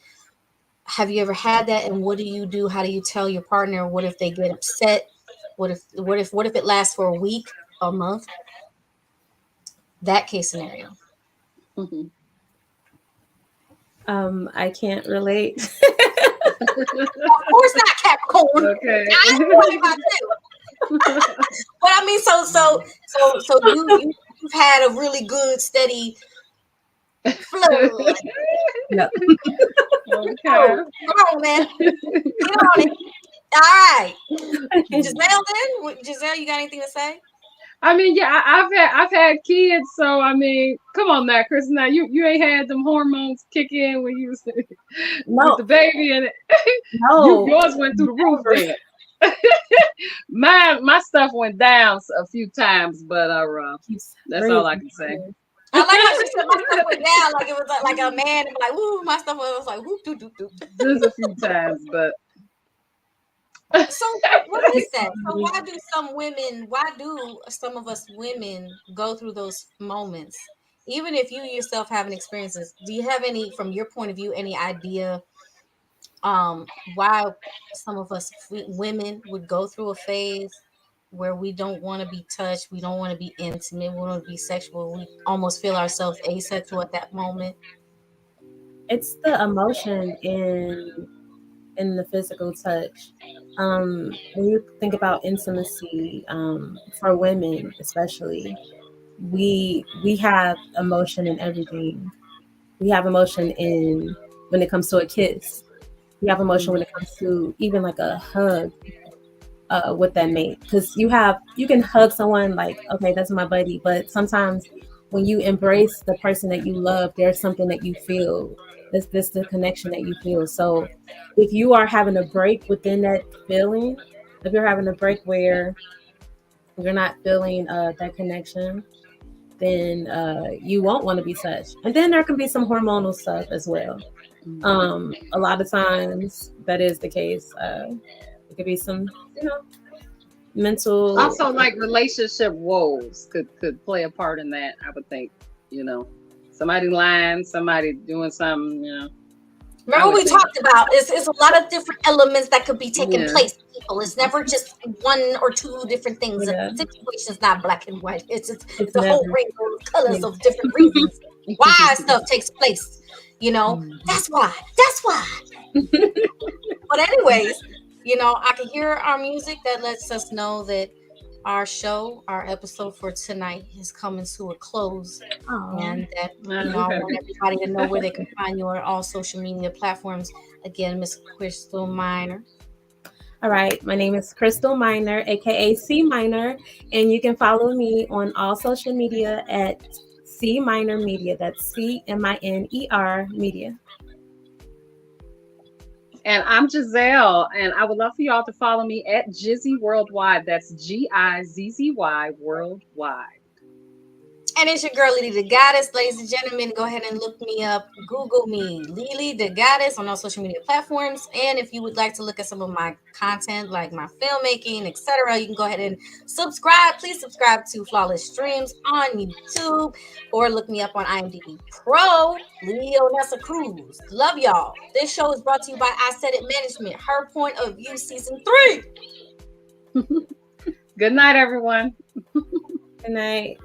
Have you ever had that? And what do you do? How do you tell your partner? What if they get upset? What if it lasts for a week, a month? That case scenario. I can't relate. Of course not, Capricorn. Okay. I ain't worried about you. But I mean, so you've had a really good, steady flow. No. Okay. Come on, man. Get on it. All right. Gizelle, then? Gizelle, you got anything to say? I mean, yeah, I've had kids, so I mean, come on now, Chris. Now you ain't had them hormones kick in when you was with the baby, and yours went through the roof then. My stuff went down a few times, but that's all I can say. I like how she said my stuff went down like it was like a man, and like, woo, my stuff was like, whoop, doo, doo, doo. Just a few times, but. So what is that? So why do some of us women go through those moments? Even if you yourself haven't experienced this, do you have any, from your point of view, any idea why some of us women would go through a phase where we don't want to be touched, we don't want to be intimate, we don't want to be sexual, we almost feel ourselves asexual at that moment? it's the emotion in the physical touch. When you think about intimacy, for women especially, we have emotion in everything. We have emotion in when it comes to a kiss. We have emotion when it comes to even like a hug with that mate. Because you can hug someone like, okay, that's my buddy, but sometimes when you embrace the person that you love, there's something that you feel. This the connection that you feel. So if you are having a break within that feeling, if you're having a break where you're not feeling that connection, then you won't want to be touched. And then there can be some hormonal stuff as well. A lot of times that is the case. It could be some, mental. Also, like relationship woes could play a part in that. I would think, somebody lying, somebody doing something, Remember we talked about it's a lot of different elements that could be taking place. People, it's never just one or two different things. The situation is not black and white. It's the whole range of colors of different reasons why stuff takes place. That's why. But anyways, I can hear our music that lets us know that our episode for tonight is coming to a close. And that, I want everybody to know where they can find you on all social media platforms. Again, Miss Crystal Minor. All right, my name is Crystal Minor, aka C Minor, and you can follow me on all social media at C Minor Media. That's CMINER Media. And I'm Gizelle, and I would love for y'all to follow me at Gizzy Worldwide. That's GIZZY Worldwide. And it's your girl, Lily the Goddess. Ladies and gentlemen, go ahead and look me up. Google me, Lily the Goddess, on all social media platforms. And if you would like to look at some of my content, like my filmmaking, etc., you can go ahead and subscribe. Please subscribe to Flawless Streams on YouTube, or look me up on IMDb Pro, Leonessa Cruz. Love y'all. This show is brought to you by I Said It Management, Her Point of View Season 3. Good night, everyone. Good night.